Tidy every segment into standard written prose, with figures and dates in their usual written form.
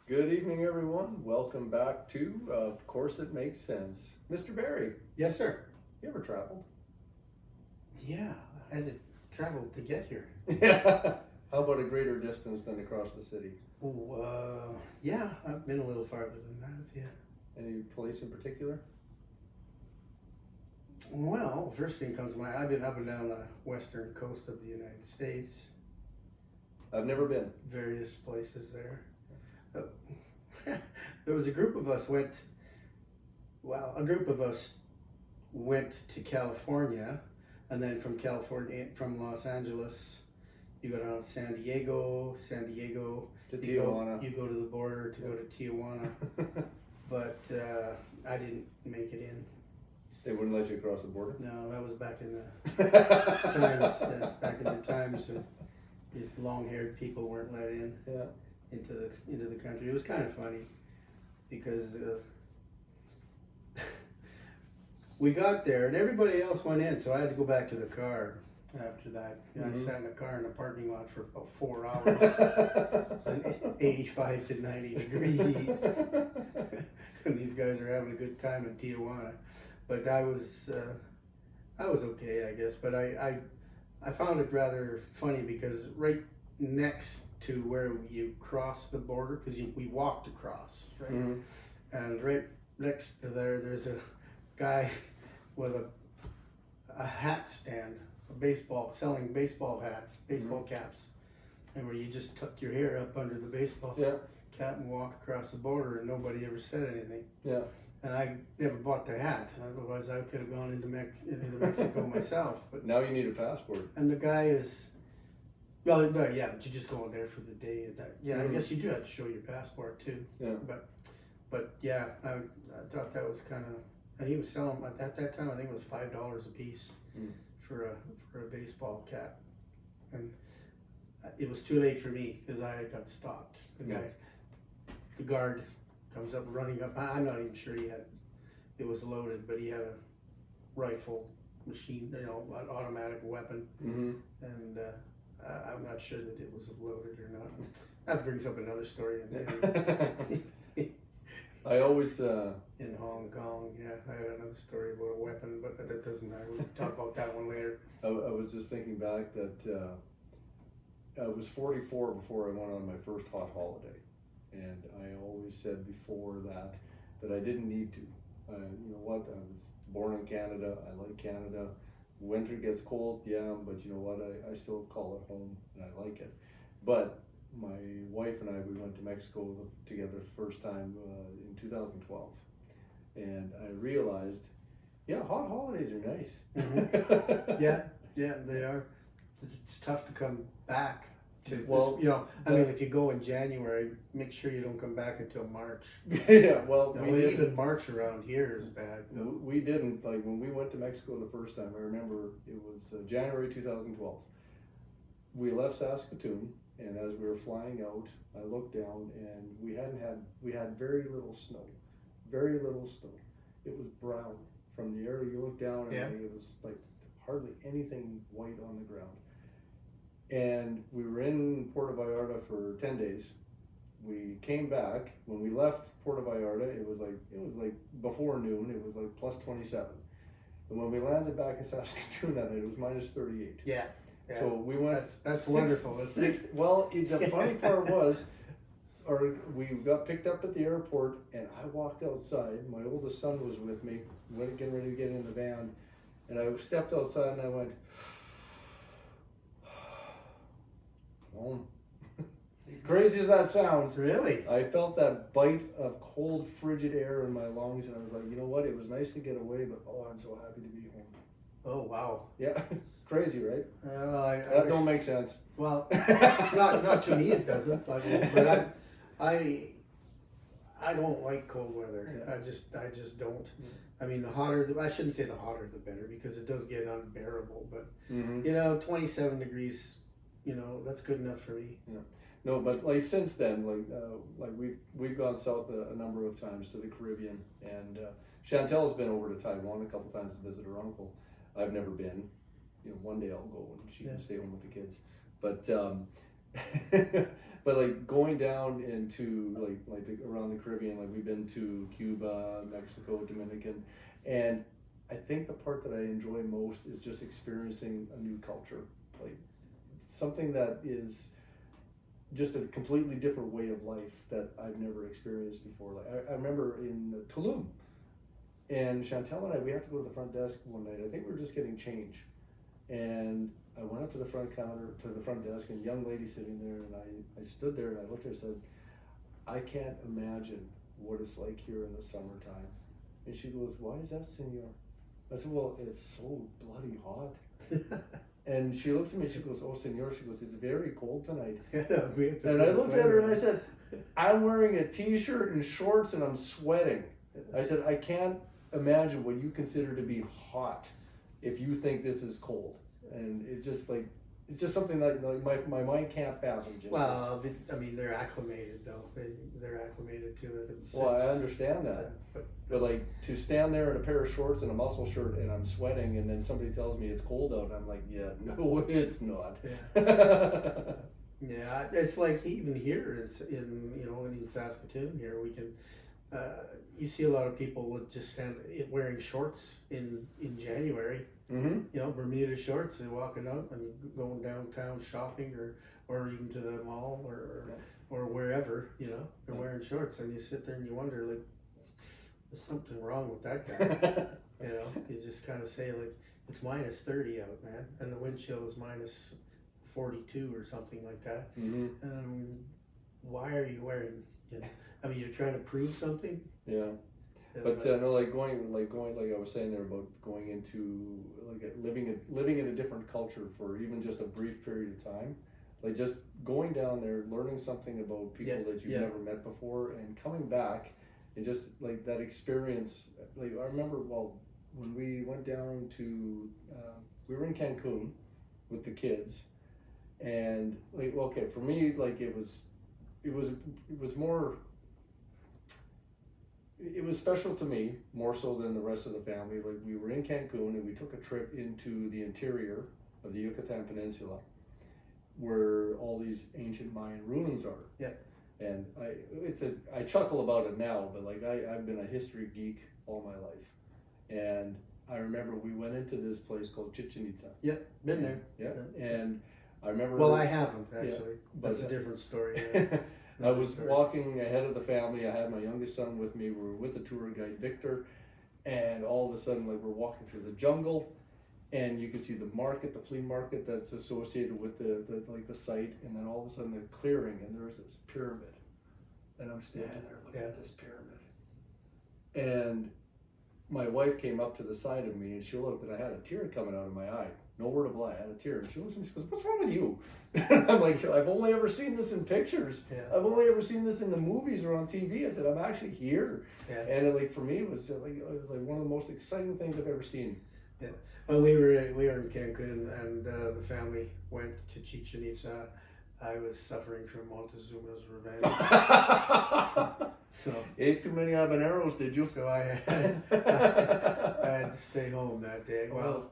Good evening, everyone. Welcome back to Of Course It Makes Sense. Mr. Barry, Yes, sir. you ever traveled? Yeah, I had to travel to get here. Yeah. How about a greater distance than across the city? Oh, yeah, I've been a little farther than that, yeah. Any place in particular? Well, first thing comes to mind, I've been up and down the western coast of the United States, I've never been. various places there. There was a group of us went to California, and then from Los Angeles, you go down to San Diego, To Tijuana. you go to the border to go to Tijuana, but I didn't make it in. They wouldn't let you cross the border? No, that was back in the times if long-haired people weren't let in Yeah. into the country. It was kind of funny because we got there and everybody else went in, so I had to go back to the car after that. I sat in the car in the parking lot for about 4 hours in 85 to 90 degree heat. And these guys are having a good time in Tijuana. But I was okay, I guess. But I found it rather funny because right next to where you cross the border, because we walked across, right? Mm-hmm. And right next to there's a guy with a hat stand, selling baseball hats, baseball caps, and where you just tuck your hair up under the baseball cap and walk across the border, and nobody ever said anything. Yeah. And I never bought the hat, otherwise I could have gone into Mexico myself. But Now you need a passport. and the guy is, well, no, yeah, but you just go in there for the day. I guess you do have to show your passport too. Yeah. But yeah, I thought that was kind of, and he was selling at that time. I think it was $5 a piece for a baseball cap, and it was too late for me because I got stopped. The guard comes up running up. I'm not even sure it was loaded, but he had a rifle machine, an automatic weapon, and I'm not sure that it was loaded or not. That brings up another story. I always In Hong Kong, yeah, I had another story about a weapon, but that doesn't matter. We'll talk about that one later. I was just thinking back that I was 44 before I went on my first hot holiday, and I always said before that I didn't need to. You know what? I was born in Canada. I like Canada. Winter gets cold, yeah, but you know what? I still call it home, and I like it. But my wife and we went to Mexico together the first time in 2012, and I realized, yeah, hot holidays are nice. Mm-hmm. Yeah, they are. It's tough to come back to. Well, I mean, if you go in January, make sure you don't come back until March. Yeah, well, even March around here is bad. We didn't, like when we went to Mexico the first time, I remember it was January 2012. We left Saskatoon, and as we were flying out, I looked down and we had very little snow. It was brown. From the area you look down, and it was like hardly anything white on the ground. And we were in Puerto Vallarta for 10 days. We came back. When we left Puerto Vallarta, it was like before noon. It was like plus 27. And when we landed back in Saskatoon that night, it was minus 38. Yeah. So we went. That's wonderful. Well, the funny part was, we got picked up at the airport, and I walked outside. My oldest son was with me, getting ready to get in the van, and I stepped outside and I went, home. Crazy as that sounds, Really? I felt that bite of cold, frigid air in my lungs, and I was like, you know what? It was nice to get away, but I'm so happy to be home. Oh wow. Yeah, crazy, right? That don't make sense. Well, not to me it doesn't. But I don't like cold weather. Yeah. I just don't. I mean, I shouldn't say the hotter the better, because it does get unbearable. But 27 degrees, that's good enough for me. Yeah. No, but like since then, like we've gone south a number of times to the Caribbean, and Chantel's been over to Taiwan a couple times to visit her uncle. I've never been. One day I'll go and she can stay home with the kids. But But like going down into around the Caribbean, like we've been to Cuba, Mexico, Dominican, and I think the part that I enjoy most is just experiencing a new culture, like something that is just a completely different way of life that I've never experienced before. Like I remember in Tulum, and Chantel and I, we had to go to the front desk one night. I think we were just getting change, and I went up to the front counter, to the front desk, and a young lady sitting there, and I stood there and I looked at her and said, I can't imagine what it's like here in the summertime. And she goes, why is that, senor? I said, well, it's so bloody hot. And she looks at me, she goes, oh, senor, she goes, it's very cold tonight. And I looked at her and I said, I'm wearing a t-shirt and shorts and I'm sweating. I said, I can't imagine what you consider to be hot if you think this is cold. And it's just like, it's just something that my mind can't fathom. Just well, I mean, they're acclimated though. They're acclimated to it. Well, I understand that. But like to stand there in a pair of shorts and a muscle shirt and I'm sweating and then somebody tells me it's cold out, I'm like, yeah, no, it's not. Yeah. Yeah, it's like even here, it's in Saskatoon here, we can, you see a lot of people would just stand wearing shorts in January. Mm-hmm. You know, Bermuda shorts, they're walking out and going downtown shopping or even to the mall or wherever, you know, they're wearing shorts and you sit there and you wonder, like, there's something wrong with that guy. You know, you just kind of say, like, it's minus 30 out, man, and the wind chill is minus 42 or something like that. Mm-hmm. And why are you wearing, you know, I mean, you're trying to prove something? Yeah. But no, like going, like I was saying there about going into like living in a different culture for even just a brief period of time, like just going down there, learning something about people that you've never met before, and coming back, and just like that experience. Like I remember, when we went down to, we were in Cancun with the kids, and like, okay, for me, like it was more. It was special to me, more so than the rest of the family. Like we were in Cancun and we took a trip into the interior of the Yucatan Peninsula where all these ancient Mayan ruins are. Yeah. And I chuckle about it now, but like I've been a history geek all my life. And I remember we went into this place called Chichen Itza. Yeah, been there. Yeah. And I remember. Well, I haven't actually. Yeah, That's a different story. Yeah. I was walking ahead of the family. I had my youngest son with me. We were with the tour guide, Victor, and all of a sudden, like we're walking through the jungle, and you can see the market, the flea market that's associated with the site, and then all of a sudden the clearing, and there's this pyramid, and I'm standing there looking at this pyramid, and my wife came up to the side of me, and she looked, and I had a tear coming out of my eye. No word of lie, I had a tear. And she looks at me, she goes, "What's wrong with you?" And I'm like, "I've only ever seen this in pictures. Yeah. I've only ever seen this in the movies or on TV." I said, "I'm actually here." Yeah. And like for me, it was just like one of the most exciting things I've ever seen. Yeah. Well, we were in Cancun, and the family went to Chichen Itza. I was suffering from Montezuma's revenge. So ate too many habaneros, did you? So I had to stay home that day. Well,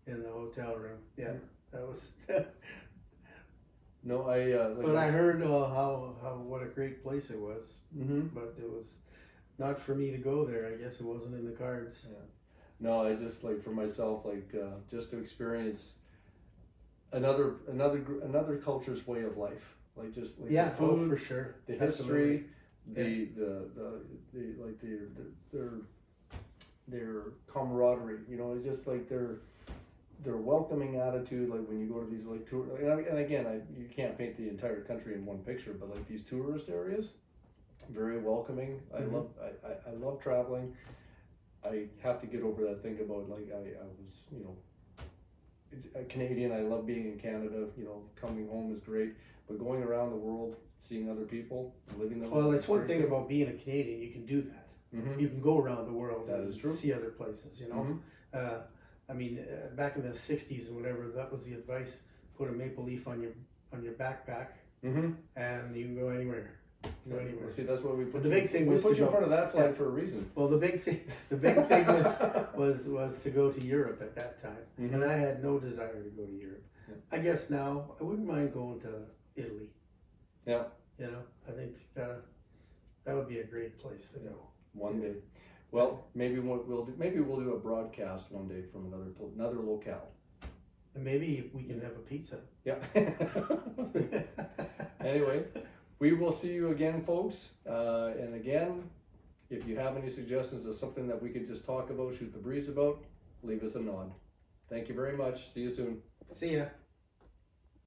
in the hotel room. Yeah, that was. No, but I heard how what a great place it was. Mm-hmm. But it was not for me to go there. I guess it wasn't in the cards. Yeah. No, I just like for myself, like just to experience another culture's way of life, like just like the food, for sure, the history, their camaraderie. You know, it's just like their welcoming attitude. Like when you go to these like tour, and again, you can't paint the entire country in one picture, but like these tourist areas, very welcoming. Mm-hmm. I love traveling. I have to get over that thing about like I was a Canadian. I love being in Canada. You know, coming home is great, but going around the world, seeing other people, living those. Well, that's one thing about being a Canadian. You can do that. Mm-hmm. You can go around the world. That is true. See other places. You know. Mm-hmm. I mean, back in the '60s and whatever, that was the advice: put a maple leaf on your backpack, mm-hmm. and you can go anywhere. Go anywhere. See, that's what we put. The big thing was we put to you in go, front of that flag for a reason. Well, the big thing was to go to Europe at that time, mm-hmm. and I had no desire to go to Europe. Yeah. I guess now I wouldn't mind going to Italy. Yeah. You know, I think that would be a great place to go. One day. Well, maybe we'll do a broadcast one day from another locale. And maybe we can have a pizza. Yeah. Anyway, we will see you again, folks. And again, if you have any suggestions of something that we could just talk about, shoot the breeze about, leave us a nod. Thank you very much. See you soon. See ya.